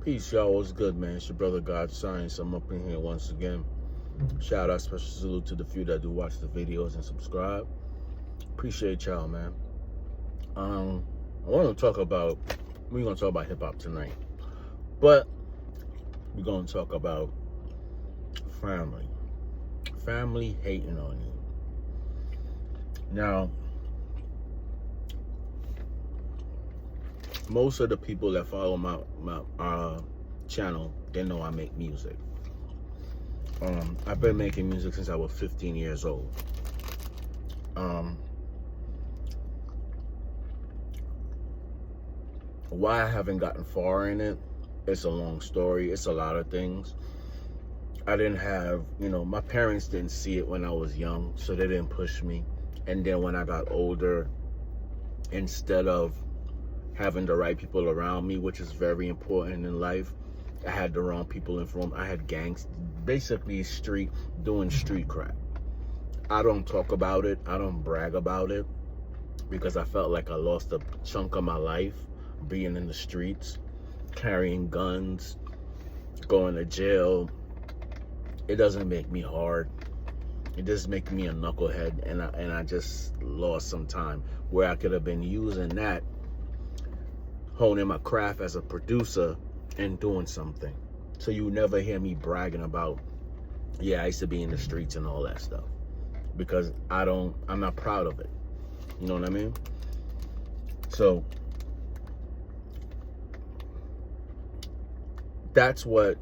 Peace, y'all. What's good, man? It's your brother God Science. I'm up in here once again. Shout out, special salute to the few that do watch the videos and subscribe. Appreciate y'all, man. We're gonna talk about hip hop tonight, but we're gonna talk about family hating on you. Now, most of the people that follow my channel, they know I make music. I've been making music since I was 15 years old. Why I haven't gotten far in it, it's a long story. It's a lot of things. I didn't have, my parents didn't see it when I was young, so they didn't push me. And then when I got older, instead of having the right people around me, which is very important in life, I had the wrong people in front. I had gangs, basically doing street crap. I don't talk about it. I don't brag about it because I felt like I lost a chunk of my life being in the streets, carrying guns, going to jail. It doesn't make me hard. It just makes me a knucklehead, and I just lost some time where I could have been using that, honing my craft as a producer and doing something. So you never hear me bragging about, yeah, I used to be in the streets and all that stuff, because I'm not proud of it. You know what I mean? So that's my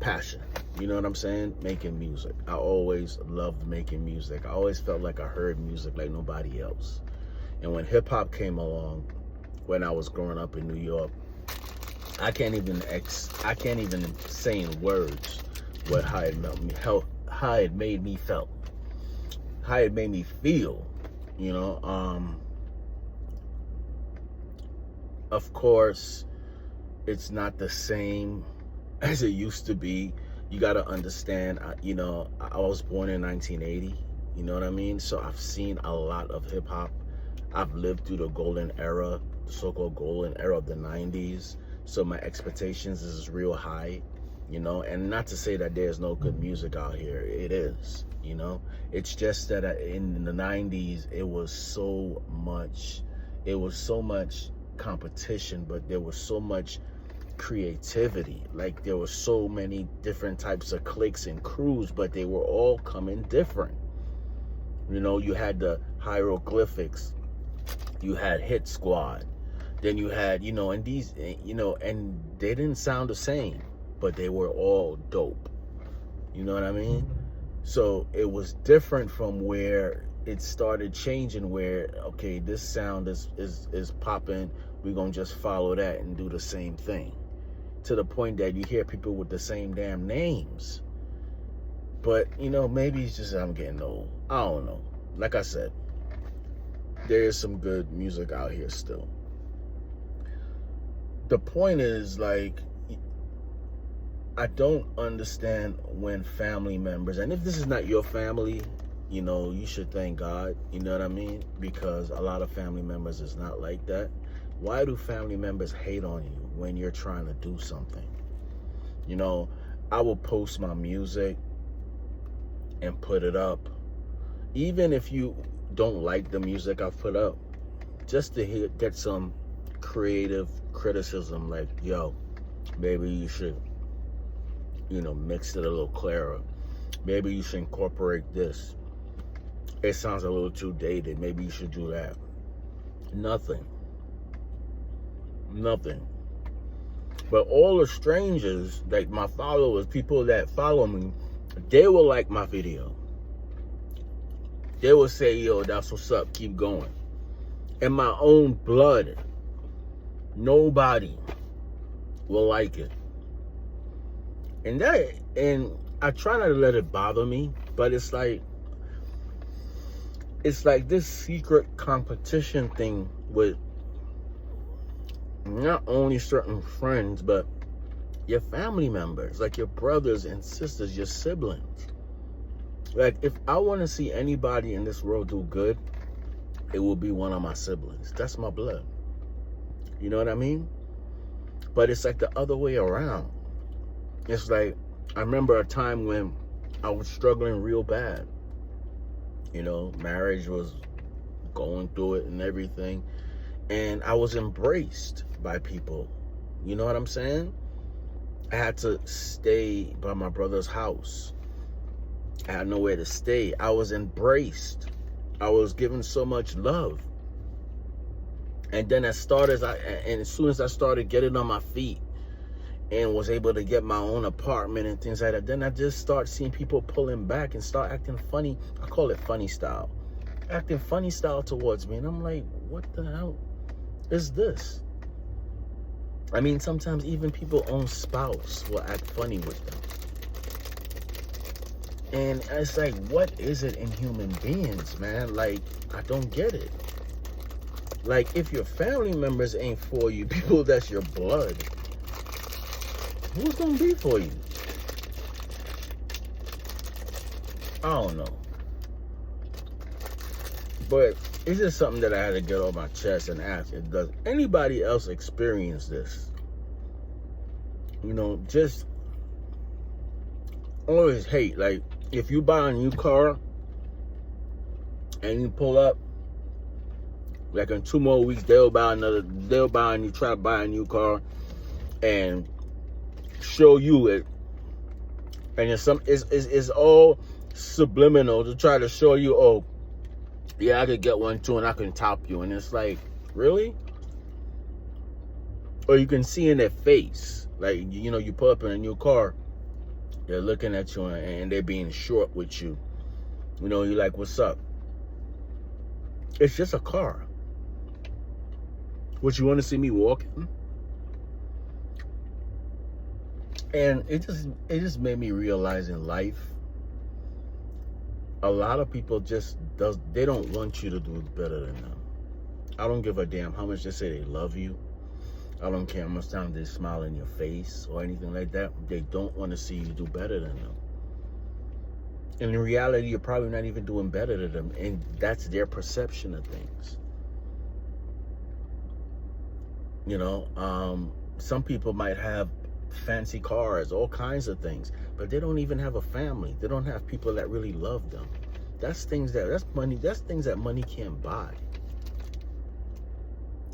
passion. You know what I'm saying? Making music. I always loved making music. I always felt like I heard music like nobody else. And when hip hop came along, when I was growing up in New York, I can't even say in words how it made me feel. Of course, it's not the same as it used to be. You got to understand, I was born in 1980, you know what I mean? So I've seen a lot of hip hop. I've lived through the golden era, the so-called golden era of the 90s. So my expectations is real high, and not to say that there's no good music out here. It is, it's just that in the 90s, it was so much competition, but there was so much creativity. Like, there were so many different types of cliques and crews, but they were all coming different. You had the Hieroglyphics, you had Hit Squad, then you had, and these, and they didn't sound the same, but they were all dope. You know what I mean? So it was different from where it started changing, where, okay, this sound is popping, we're gonna just follow that and do the same thing, to the point that you hear people with the same damn names. But, maybe it's just I'm getting old. I don't know. Like I said, there is some good music out here still. The point is, like, I don't understand when family members, and if this is not your family, you should thank God, you know what I mean? Because a lot of family members is not like that. Why do family members hate on you when you're trying to do something? I will post my music and put it up, even if you don't like the music I've put up, just to get some creative criticism, like, yo, maybe you should, mix it a little clearer. Maybe you should incorporate this. It sounds a little too dated. Maybe you should do that. Nothing. But all the strangers, like my followers, people that follow me, they will like my video. They will say, yo, that's what's up, keep going. In my own blood, nobody will like it. And I try not to let it bother me, but it's like this secret competition thing with not only certain friends, but your family members, like your brothers and sisters, your siblings. Like, if I want to see anybody in this world do good, it will be one of my siblings. That's my blood. You know what I mean? But it's like the other way around. It's like, I remember a time when I was struggling real bad. You know, marriage was going through it and everything. And I was embraced by people. You know what I'm saying? I had to stay by my brother's house. I had nowhere to stay. I was embraced. I was given so much love. And then as soon as I started getting on my feet and was able to get my own apartment and things like that, then I just start seeing people pulling back and start acting funny. I call it funny style. Acting funny style towards me. And I'm like, what the hell is this? I mean, sometimes even people's own spouse will act funny with them. And it's like, what is it in human beings, man? Like, I don't get it. Like, if your family members ain't for you, people that's your blood, who's gonna be for you? I don't know. But it's just something that I had to get off my chest and ask. Does anybody else experience this? You know, just always hate. Like, if you buy a new car and you pull up, like in 2 more weeks, they'll try to buy a new car and show you it. And it's all subliminal to try to show you, oh, yeah, I could get one too and I can top you. And it's like, really? Or you can see in their face, like, you know, you pull up in a new car, they're looking at you and they're being short with you. You know, you're like, what's up? It's just a car. What, you want to see me walking? And it just made me realize in life, a lot of people they don't want you to do better than them. I don't give a damn how much they say they love you. I don't care how much time they smile in your face or anything like that. They don't want to see you do better than them. And in reality, you're probably not even doing better than them. And that's their perception of things. You know, some people might have fancy cars, all kinds of things, but they don't even have a family. They don't have people that really love them. That's things that money can't buy.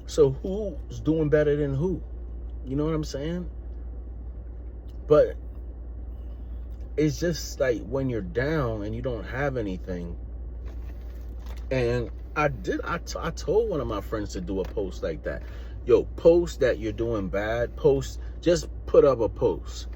So who's doing better than who? You know what I'm saying? But it's just like when you're down and you don't have anything. And I told one of my friends to do a post like that. Yo, post that you're doing bad. Just put up a post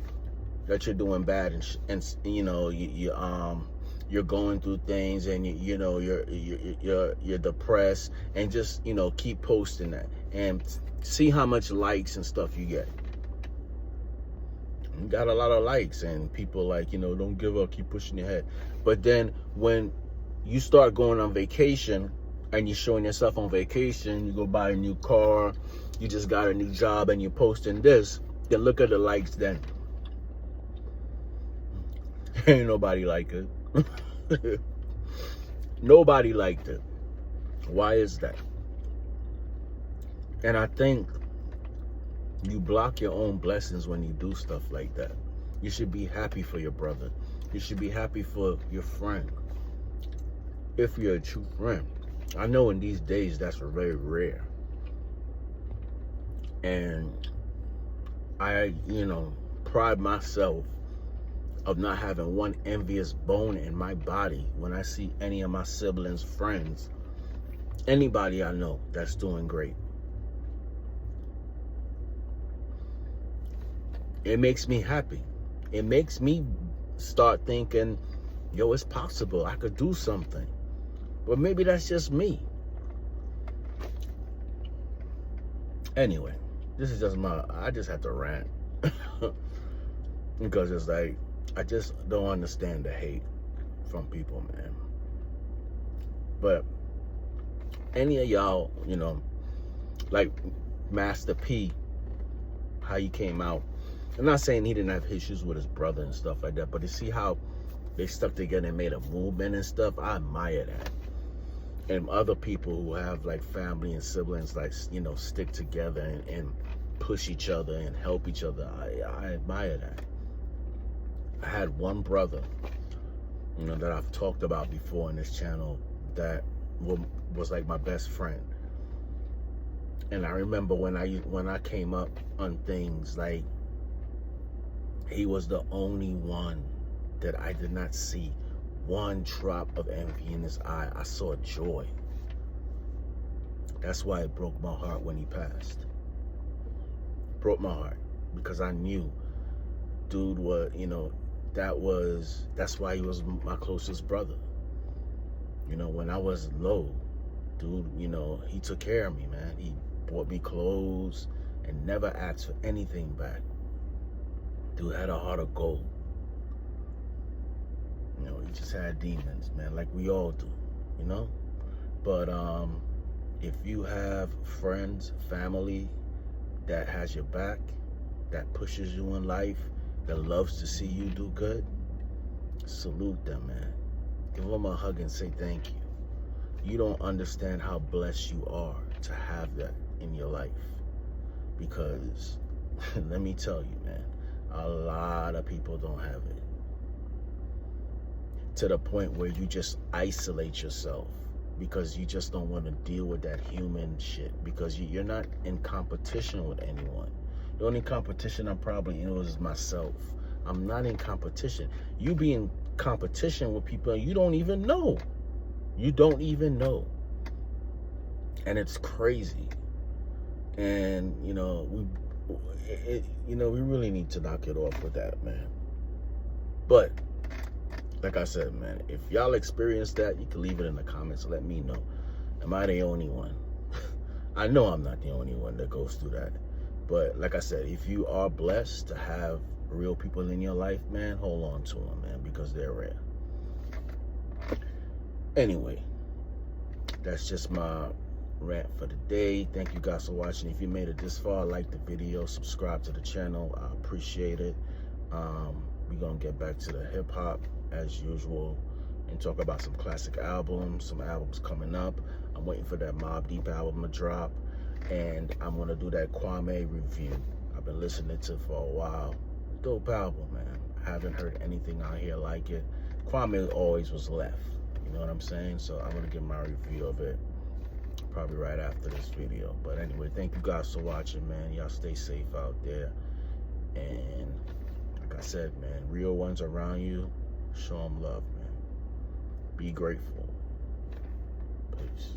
that you're doing bad, and you know, you're going through things, and you know you're depressed, and just, you know, keep posting that and see how much likes and stuff you get. You got a lot of likes, and people like, you know, don't give up, keep pushing your head. But then when you start going on vacation and you're showing yourself on vacation, you go buy a new car, you just got a new job, and you're posting this, then look at the likes then. Ain't nobody like it. Nobody liked it. Why is that? And I think you block your own blessings when you do stuff like that. You should be happy for your brother. You should be happy for your friend. If you're a true friend. I know in these days that's very rare. And I, you know, pride myself of not having one envious bone in my body when I see any of my siblings, friends, anybody I know that's doing great. It makes me happy. It makes me start thinking, yo, it's possible. I could do something. But maybe that's just me. Anyway, this is just I just have to rant. Because it's like, I just don't understand the hate from people, man. But any of y'all, you know, like Master P, how he came out. I'm not saying he didn't have issues with his brother and stuff like that, but to see how they stuck together and made a movement and stuff, I admire that. And other people who have like family and siblings, like, you know, stick together and push each other and help each other. I admire that. I had one brother, you know, that I've talked about before in this channel that was like my best friend. And I remember when I came up on things, like, he was the only one that I did not see one drop of envy in his eye. I saw joy. That's why it broke my heart when he passed. Broke my heart because I knew dude was, you know, that's why he was my closest brother. You know, when I was low, dude, you know, he took care of me, man. He bought me clothes and never asked for anything back. Dude had a heart of gold. You know, he just had demons, man, like we all do, you know? But if you have friends, family that has your back, that pushes you in life, that loves to see you do good, salute them, man. Give them a hug and say thank you. You don't understand how blessed you are to have that in your life. Because, let me tell you, man, a lot of people don't have it. To the point where you just isolate yourself because you just don't want to deal with that human shit, because you're not in competition with anyone. The only competition I'm probably in is myself. I'm not in competition. You be in competition with people you don't even know. You don't even know. And it's crazy. And, you know, we really need to knock it off with that, man. But like I said, man, if y'all experience that, you can leave it in the comments. Let me know. Am I the only one? I know I'm not the only one that goes through that. But like I said, if you are blessed to have real people in your life, man, hold on to them, man, because they're rare. Anyway, that's just my rant for the day. Thank you guys for watching. If you made it this far, like the video, subscribe to the channel. I appreciate it. We're going to get back to the hip-hop as usual and talk about some classic albums, some albums coming up. I'm waiting for that Mobb Deep album to drop, and I'm going to do that Kwame review. I've been listening to it for a while. Dope album, man. I haven't heard anything out here like it. Kwame always was left, you know what I'm saying? So I'm going to give my review of it probably right after this video. But anyway, thank you guys for watching, man. Y'all stay safe out there. And like I said, man, real ones around you, show them love, man. Be grateful. Peace.